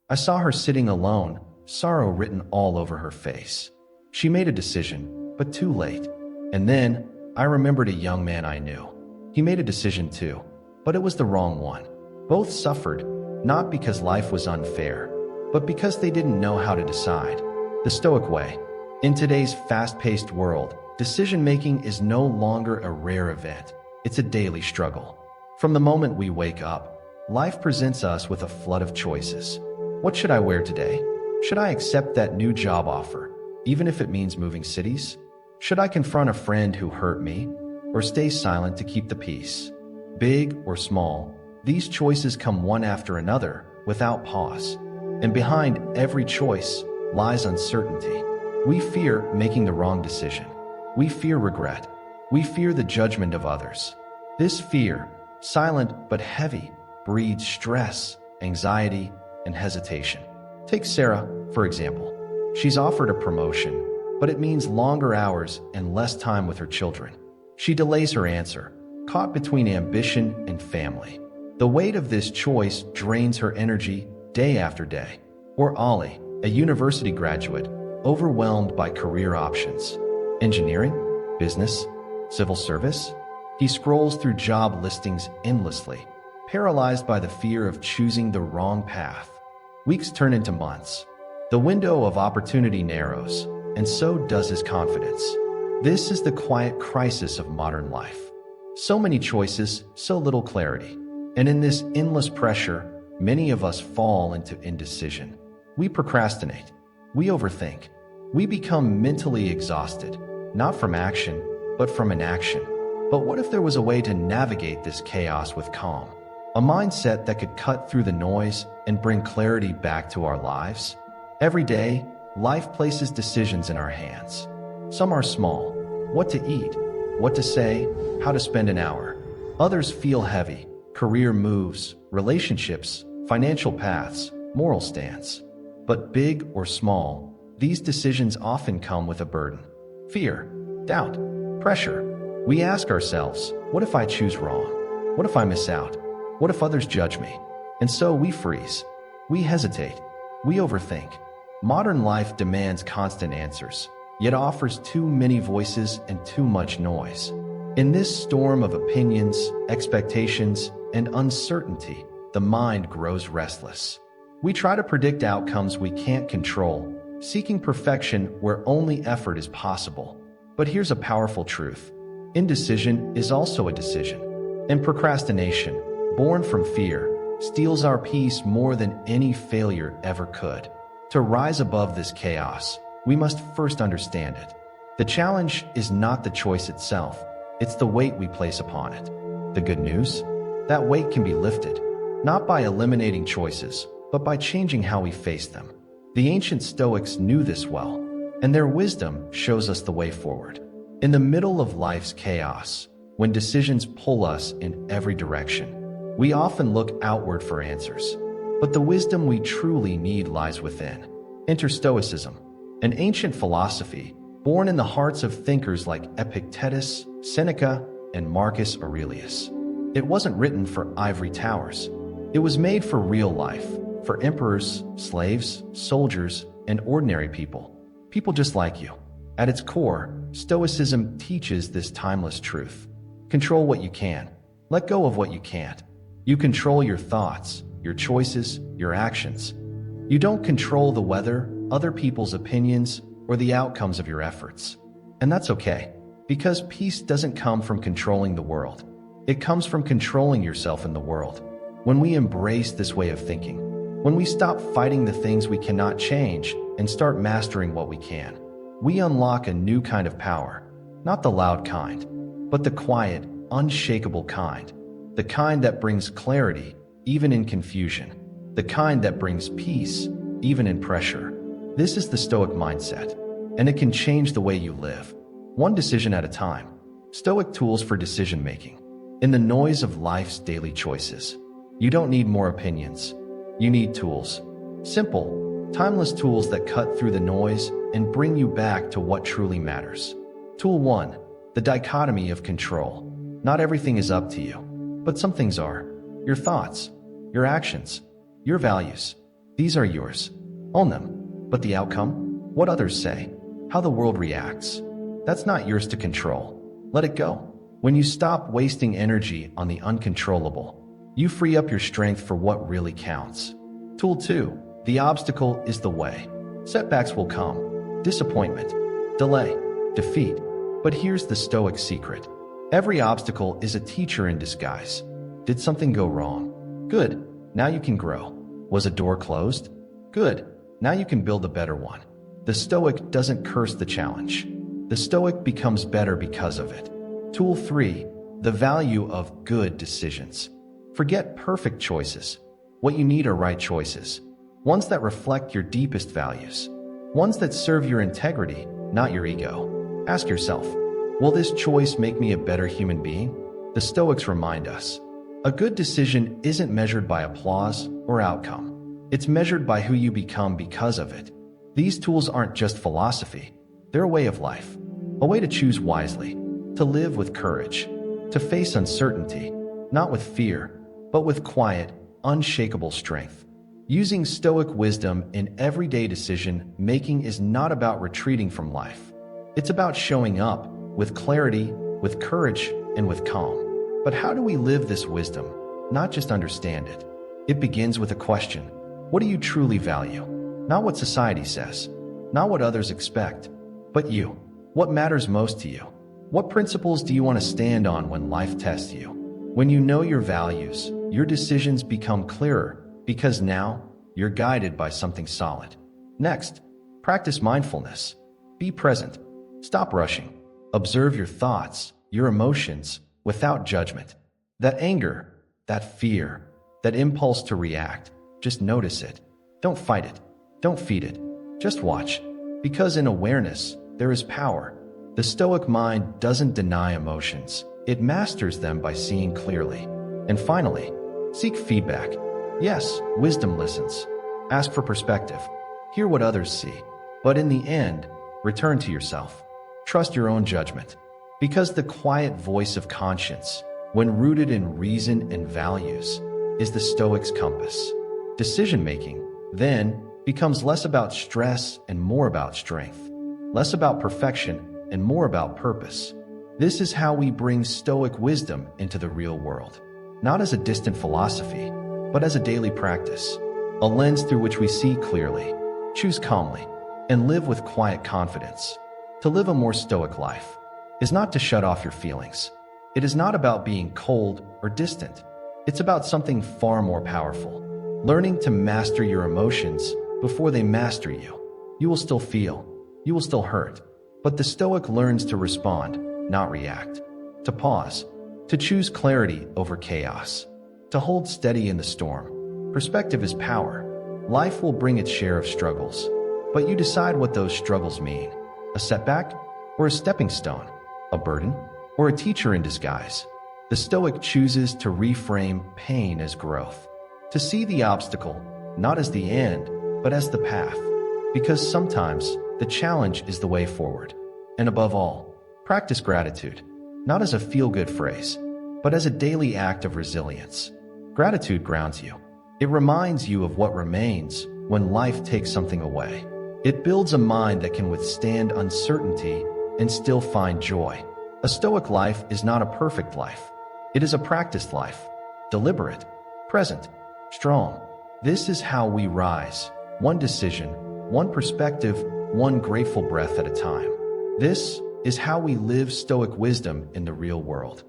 I saw her sitting alone, sorrow written all over her face. She made a decision, but too late. And then, I remembered a young man I knew. He made a decision too, but it was the wrong one. Both suffered, not because life was unfair, but because they didn't know how to decide. The Stoic way. In today's fast-paced world, decision-making is no longer a rare event. It's a daily struggle. From the moment we wake up, life presents us with a flood of choices. What should I wear today? Should I accept that new job offer, even if it means moving cities? Should I confront a friend who hurt me, or stay silent to keep the peace? Big or small, these choices come one after another, without pause. And behind every choice lies uncertainty. We fear making the wrong decision. We fear regret. We fear the judgment of others. This fear, silent but heavy, breeds stress, anxiety, and hesitation. Take Sarah, for example. She's offered a promotion, but it means longer hours and less time with her children. She delays her answer, caught between ambition and family. The weight of this choice drains her energy day after day. Or Ollie, a university graduate, overwhelmed by career options. Engineering, business, civil service? He scrolls through job listings endlessly, paralyzed by the fear of choosing the wrong path. Weeks turn into months. The window of opportunity narrows, and so does his confidence. This is the quiet crisis of modern life. So many choices, so little clarity. And in this endless pressure, many of us fall into indecision. We procrastinate. We overthink. We become mentally exhausted, not from action, but from inaction. But what if there was a way to navigate this chaos with calm? A mindset that could cut through the noise and bring clarity back to our lives? Every day, life places decisions in our hands. Some are small. What to eat, what to say, how to spend an hour. Others feel heavy. Career moves, relationships, financial paths, moral stance. But big or small, these decisions often come with a burden. Fear, doubt, pressure. We ask ourselves, what if I choose wrong? What if I miss out? What if others judge me? And so we freeze. We hesitate. We overthink. Modern life demands constant answers, yet offers too many voices and too much noise. In this storm of opinions, expectations, and uncertainty, the mind grows restless. We try to predict outcomes we can't control, seeking perfection where only effort is possible. But here's a powerful truth. Indecision is also a decision. And procrastination, born from fear, steals our peace more than any failure ever could. To rise above this chaos, we must first understand it. The challenge is not the choice itself, it's the weight we place upon it. The good news? That weight can be lifted, not by eliminating choices, but by changing how we face them. The ancient Stoics knew this well, and their wisdom shows us the way forward. In the middle of life's chaos, when decisions pull us in every direction, we often look outward for answers. But the wisdom we truly need lies within. Enter Stoicism, an ancient philosophy born in the hearts of thinkers like Epictetus, Seneca, and Marcus Aurelius. It wasn't written for ivory towers. It was made for real life, for emperors, slaves, soldiers, and ordinary people. People just like you. At its core, Stoicism teaches this timeless truth. Control what you can. Let go of what you can't. You control your thoughts, your choices, your actions. You don't control the weather, other people's opinions, or the outcomes of your efforts. And that's okay, because peace doesn't come from controlling the world. It comes from controlling yourself in the world. When we embrace this way of thinking, when we stop fighting the things we cannot change and start mastering what we can, we unlock a new kind of power, not the loud kind, but the quiet, unshakable kind, the kind that brings clarity, even in confusion, the kind that brings peace, even in pressure. This is the Stoic mindset, and it can change the way you live, one decision at a time. Stoic tools for decision-making. In the noise of life's daily choices, you don't need more opinions. You need tools. Simple, timeless tools that cut through the noise and bring you back to what truly matters. Tool 1. The Dichotomy of Control. Not everything is up to you, but some things are. Your thoughts, your actions, your values. These are yours. Own them. But the outcome? What others say? How the world reacts? That's not yours to control. Let it go. When you stop wasting energy on the uncontrollable, you free up your strength for what really counts. Tool 2. The obstacle is the way. Setbacks will come. Disappointment, delay, defeat. But here's the Stoic secret. Every obstacle is a teacher in disguise. Did something go wrong? Good. Now you can grow. Was a door closed? Good. Now you can build a better one. The Stoic doesn't curse the challenge. The Stoic becomes better because of it. Tool 3. The value of good decisions. Forget perfect choices. What you need are right choices. Ones that reflect your deepest values. Ones that serve your integrity, not your ego. Ask yourself, will this choice make me a better human being? The Stoics remind us, a good decision isn't measured by applause or outcome. It's measured by who you become because of it. These tools aren't just philosophy. They're a way of life. A way to choose wisely. To live with courage. To face uncertainty, not with fear, but with quiet, unshakable strength. Using Stoic wisdom in everyday decision-making is not about retreating from life. It's about showing up with clarity, with courage, and with calm. But how do we live this wisdom, not just understand it? It begins with a question. What do you truly value? Not what society says, not what others expect, but you. What matters most to you? What principles do you want to stand on when life tests you? When you know your values, your decisions become clearer because now you're guided by something solid. Next, practice mindfulness. Be present. Stop rushing. Observe your thoughts, your emotions, without judgment. That anger, that fear, that impulse to react, just notice it. Don't fight it. Don't feed it. Just watch. Because in awareness, there is power. The Stoic mind doesn't deny emotions. It masters them by seeing clearly. And finally, seek feedback. Yes, wisdom listens. Ask for perspective. Hear what others see. But in the end, return to yourself. Trust your own judgment. Because the quiet voice of conscience, when rooted in reason and values, is the Stoic's compass. Decision-making, then, becomes less about stress and more about strength. Less about perfection and more about purpose. This is how we bring Stoic wisdom into the real world. Not as a distant philosophy, but as a daily practice. A lens through which we see clearly, choose calmly, and live with quiet confidence. To live a more Stoic life is not to shut off your feelings. It is not about being cold or distant. It's about something far more powerful. Learning to master your emotions before they master you. You will still feel. You will still hurt. But the Stoic learns to respond, not react. To pause. To choose clarity over chaos. To hold steady in the storm. Perspective is power. Life will bring its share of struggles. But you decide what those struggles mean. A setback or a stepping stone? A burden or a teacher in disguise? The Stoic chooses to reframe pain as growth. To see the obstacle, not as the end, but as the path. Because sometimes, the challenge is the way forward. And above all, practice gratitude, not as a feel-good phrase, but as a daily act of resilience. Gratitude grounds you. It reminds you of what remains when life takes something away. It builds a mind that can withstand uncertainty and still find joy. A Stoic life is not a perfect life. It is a practiced life, deliberate, present, strong. This is how we rise, one decision, one perspective, one grateful breath at a time. This is how we live Stoic wisdom in the real world.